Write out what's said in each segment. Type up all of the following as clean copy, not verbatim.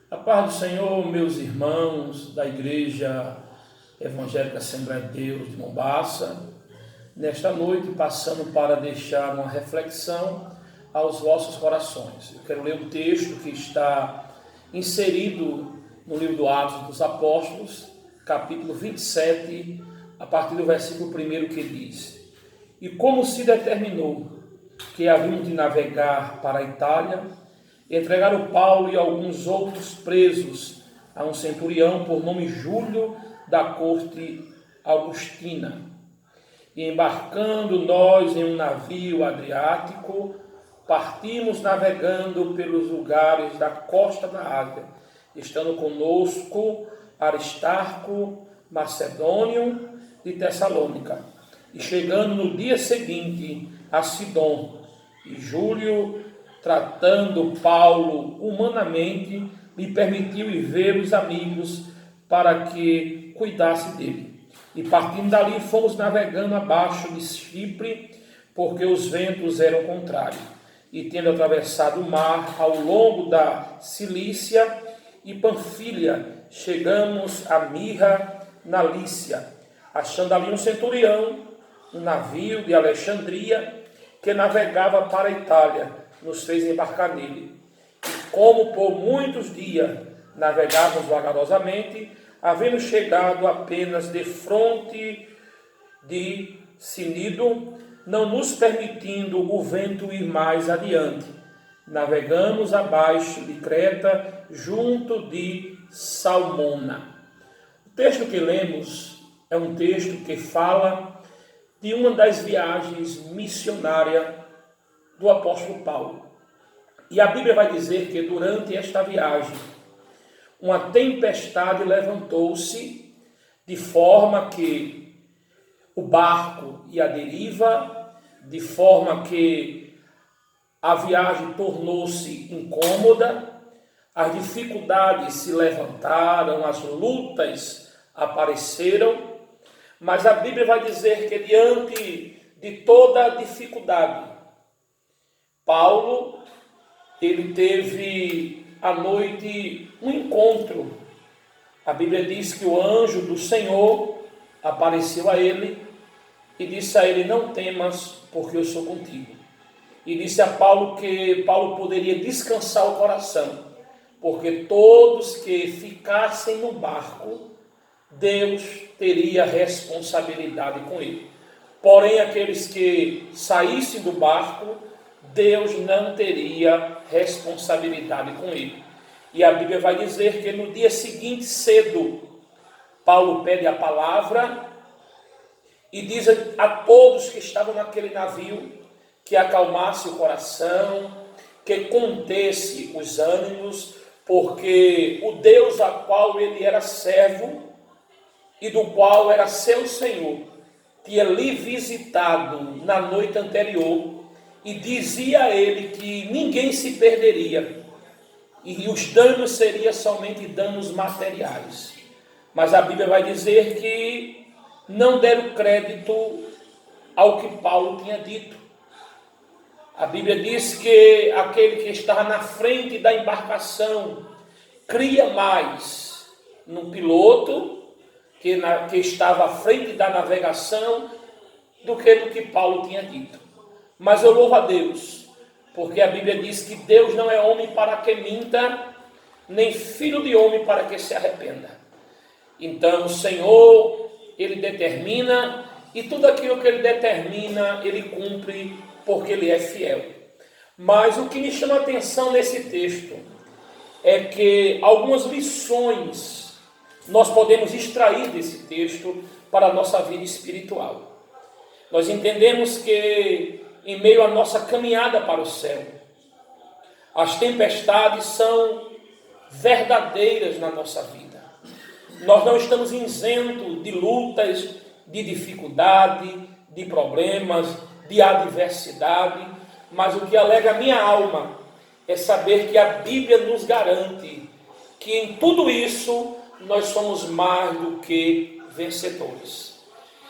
A paz do Senhor, meus irmãos da Igreja Evangélica Assembleia de Deus de Mombaça, nesta noite passando para deixar uma reflexão aos vossos corações. Eu quero ler um texto que está inserido no livro do Atos dos Apóstolos, capítulo 27, a partir do versículo 1 que diz: E como se determinou que havíamos de navegar para a Itália, entregaram Paulo e alguns outros presos a um centurião por nome Júlio da corte Augustina. E embarcando nós em um navio Adriático, partimos navegando pelos lugares da costa da Ásia, estando conosco Aristarco, Macedônio de Tessalônica. E chegando no dia seguinte a Sidom, e Júlio, tratando Paulo humanamente, lhe permitiu ir ver os amigos para que cuidasse dele. E partindo dali, fomos navegando abaixo de Chipre, porque os ventos eram contrários. E tendo atravessado o mar ao longo da Cilícia e Panfilha, chegamos a Mirra, na Lícia, achando ali um centurião, um navio de Alexandria, que navegava para a Itália, nos fez embarcar nele. E como por muitos dias navegávamos vagarosamente, havendo chegado apenas de fronte de Cnido, não nos permitindo o vento ir mais adiante, navegamos abaixo de Creta, junto de Salmona. O texto que lemos é um texto que fala de uma das viagens missionárias do apóstolo Paulo. E a Bíblia vai dizer que durante esta viagem, uma tempestade levantou-se, de forma que o barco ia à deriva, de forma que a viagem tornou-se incômoda, as dificuldades se levantaram, as lutas apareceram, mas a Bíblia vai dizer que diante de toda a dificuldade, Paulo, ele teve à noite um encontro. A Bíblia diz que o anjo do Senhor apareceu a ele e disse a ele: não temas, porque eu sou contigo. E disse a Paulo que Paulo poderia descansar o coração, porque todos que ficassem no barco, Deus teria responsabilidade com ele. Porém, aqueles que saíssem do barco, Deus não teria responsabilidade com ele. E a Bíblia vai dizer que no dia seguinte, cedo, Paulo pede a palavra e diz a todos que estavam naquele navio que acalmasse o coração, que contesse os ânimos, porque o Deus a qual ele era servo e do qual era seu Senhor, tinha lhe visitado na noite anterior, e dizia a ele que ninguém se perderia, e os danos seriam somente danos materiais. Mas a Bíblia vai dizer que não deram crédito ao que Paulo tinha dito. A Bíblia diz que aquele que estava na frente da embarcação cria mais no piloto, que estava à frente da navegação, do que Paulo tinha dito. Mas eu louvo a Deus, porque a Bíblia diz que Deus não é homem para que minta, nem filho de homem para que se arrependa. Então o Senhor, ele determina, e tudo aquilo que ele determina, ele cumpre, porque ele é fiel. Mas o que me chama a atenção nesse texto é que algumas lições nós podemos extrair desse texto para a nossa vida espiritual. Nós entendemos que em meio à nossa caminhada para o céu, as tempestades são verdadeiras na nossa vida. Nós não estamos isentos de lutas, de dificuldade, de problemas, de adversidade, mas o que alegra a minha alma é saber que a Bíblia nos garante que em tudo isso nós somos mais do que vencedores.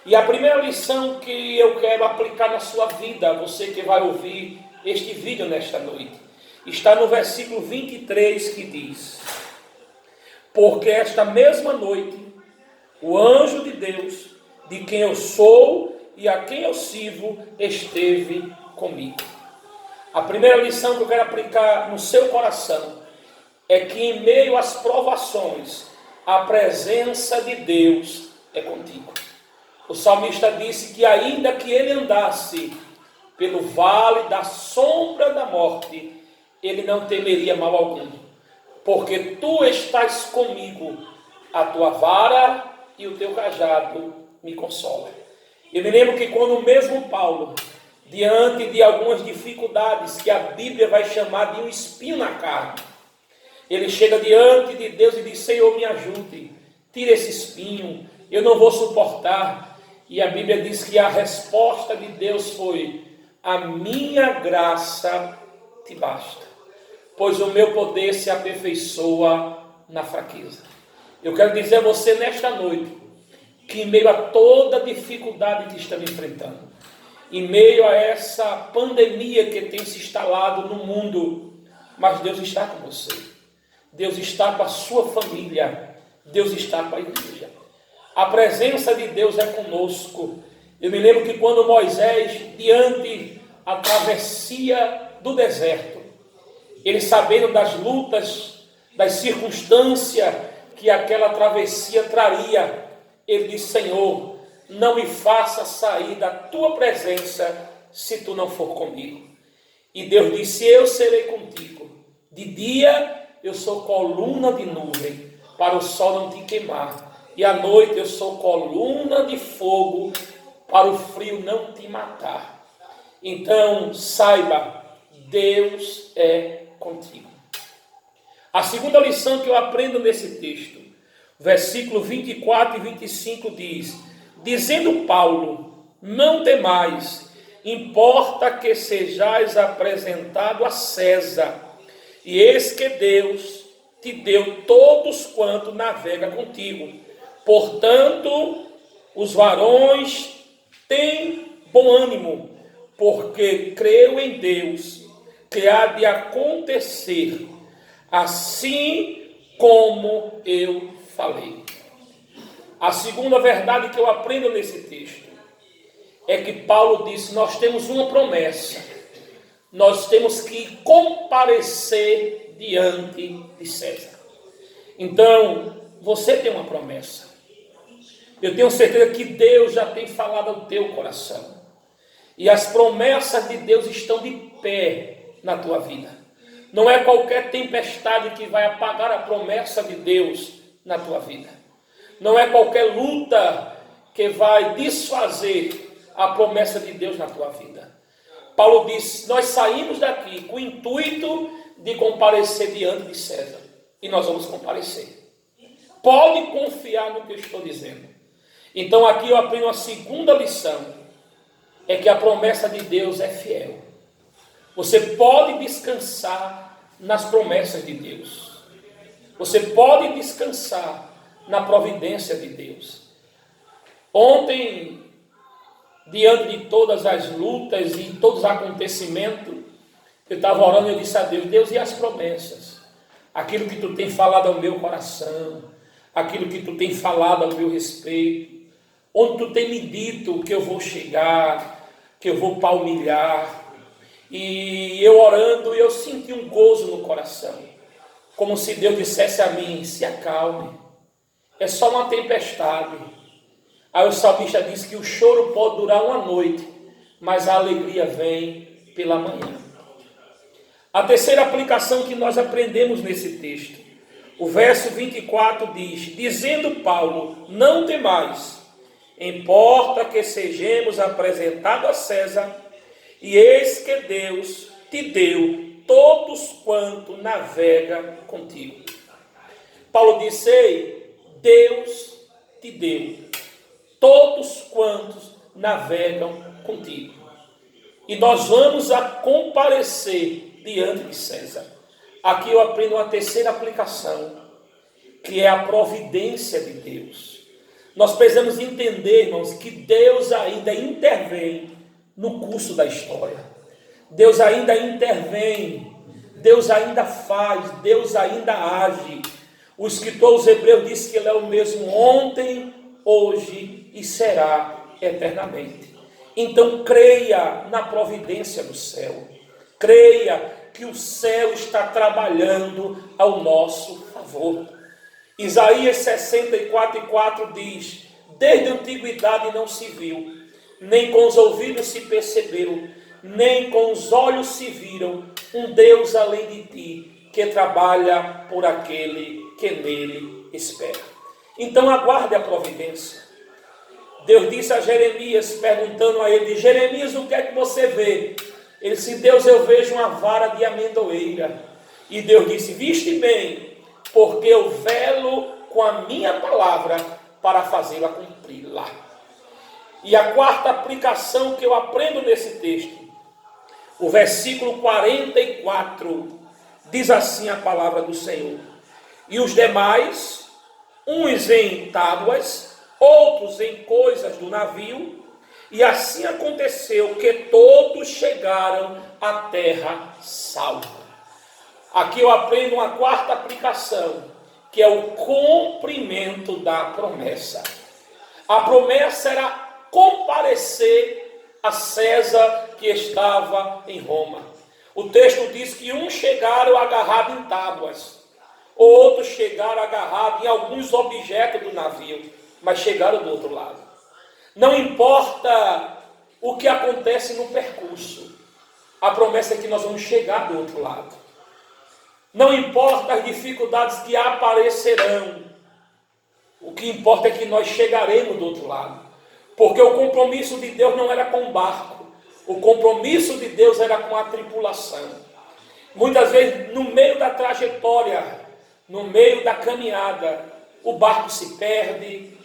E a primeira lição que eu quero aplicar na sua vida, você que vai ouvir este vídeo nesta noite, está no versículo 23, que diz: porque esta mesma noite, o anjo de Deus, de quem eu sou e a quem eu sirvo, esteve comigo. A primeira lição que eu quero aplicar no seu coração é que em meio às provações, a presença de Deus é contigo. O salmista disse que ainda que ele andasse pelo vale da sombra da morte, ele não temeria mal algum, porque tu estás comigo, a tua vara e o teu cajado me consolam. Eu me lembro que quando o mesmo Paulo, diante de algumas dificuldades que a Bíblia vai chamar de um espinho na carne, ele chega diante de Deus e diz: Senhor, me ajude, tira esse espinho, eu não vou suportar. E a Bíblia diz que a resposta de Deus foi: a minha graça te basta, pois o meu poder se aperfeiçoa na fraqueza. Eu quero dizer a você nesta noite, que em meio a toda dificuldade que estamos enfrentando, em meio a essa pandemia que tem se instalado no mundo, mas Deus está com você. Deus está com a sua família. Deus está com a igreja. A presença de Deus é conosco. Eu me lembro que quando Moisés, diante a travessia do deserto, ele sabendo das lutas, das circunstâncias que aquela travessia traria, ele disse: Senhor, não me faça sair da tua presença se tu não for comigo. E Deus disse: eu serei contigo. De dia eu sou coluna de nuvem, para o sol não te queimar. E à noite eu sou coluna de fogo, para o frio não te matar. Então, saiba, Deus é contigo. A segunda lição que eu aprendo nesse texto, versículo 24 e 25 diz: dizendo Paulo, não temais, importa que sejais apresentado a César, e eis que Deus te deu todos quanto navega contigo. Portanto, os varões têm bom ânimo, porque creio em Deus, que há de acontecer assim como eu falei. A segunda verdade que eu aprendo nesse texto é que Paulo disse: nós temos uma promessa. Nós temos que comparecer diante de César. Então, você tem uma promessa. Eu tenho certeza que Deus já tem falado ao teu coração. E as promessas de Deus estão de pé na tua vida. Não é qualquer tempestade que vai apagar a promessa de Deus na tua vida. Não é qualquer luta que vai desfazer a promessa de Deus na tua vida. Paulo diz: nós saímos daqui com o intuito de comparecer diante de César. E nós vamos comparecer. Pode confiar no que eu estou dizendo. Então aqui eu aprendo a segunda lição. É que a promessa de Deus é fiel. Você pode descansar nas promessas de Deus. Você pode descansar na providência de Deus. Ontem, diante de todas as lutas e todos os acontecimentos, eu estava orando e eu disse a Deus: Deus, e as promessas? Aquilo que tu tem falado ao meu coração, aquilo que tu tem falado ao meu respeito, onde tu tem me dito que eu vou chegar, que eu vou palmilhar. E eu orando, eu senti um gozo no coração, como se Deus dissesse a mim: se acalme, é só uma tempestade. Aí o salmista diz que o choro pode durar uma noite, mas a alegria vem pela manhã. A terceira aplicação que nós aprendemos nesse texto, o verso 24 diz: dizendo Paulo, não temais, importa que sejamos apresentados a César, e eis que Deus te deu todos quanto navega contigo. Paulo disse: ei, Deus te deu todos quantos navegam contigo. E nós vamos a comparecer diante de César. Aqui eu aprendo uma terceira aplicação, que é a providência de Deus. Nós precisamos entender, irmãos, que Deus ainda intervém no curso da história. Deus ainda intervém, Deus ainda faz, Deus ainda age. O escritor aos Hebreus diz que ele é o mesmo ontem, hoje e será eternamente. Então creia na providência do céu. Creia que o céu está trabalhando ao nosso favor. Isaías 64:4 diz: desde a antiguidade não se viu, nem com os ouvidos se percebeu, nem com os olhos se viram, um Deus além de ti, que trabalha por aquele que nele espera. Então aguarde a providência. Deus disse a Jeremias, perguntando a ele: Jeremias, o que é que você vê? Ele disse: Deus, eu vejo uma vara de amendoeira. E Deus disse: viste bem, porque eu velo com a minha palavra para fazê-la cumpri-la. E a quarta aplicação que eu aprendo nesse texto, o versículo 44, diz assim a palavra do Senhor: e os demais, uns em tábuas, outros em coisas do navio, e assim aconteceu que todos chegaram à terra salva. Aqui eu aprendo uma quarta aplicação, que é o cumprimento da promessa. A promessa era comparecer a César que estava em Roma. O texto diz que uns chegaram agarrados em tábuas, outros chegaram agarrados em alguns objetos do navio, mas chegaram do outro lado. Não importa o que acontece no percurso, a promessa é que nós vamos chegar do outro lado. Não importa as dificuldades que aparecerão, o que importa é que nós chegaremos do outro lado. Porque o compromisso de Deus não era com o barco, o compromisso de Deus era com a tripulação. Muitas vezes, no meio da trajetória, no meio da caminhada, o barco se perde.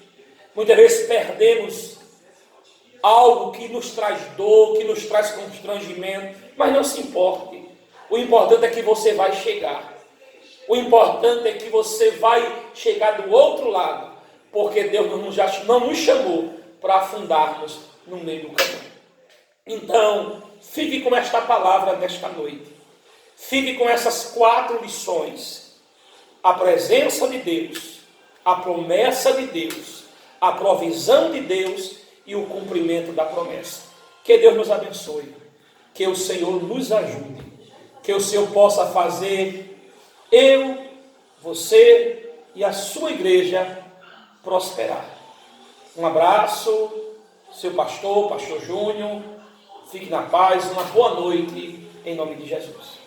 Muitas vezes perdemos algo que nos traz dor, que nos traz constrangimento, mas não se importe. O importante é que você vai chegar. O importante é que você vai chegar do outro lado, porque Deus não nos chamou para afundarmos no meio do caminho. Então, fique com esta palavra nesta noite. Fique com essas 4 lições: a presença de Deus, a promessa de Deus, a provisão de Deus e o cumprimento da promessa. Que Deus nos abençoe, que o Senhor nos ajude, que o Senhor possa fazer eu, você e a sua igreja prosperar. Um abraço, seu pastor Júnior. Fique na paz, uma boa noite, em nome de Jesus.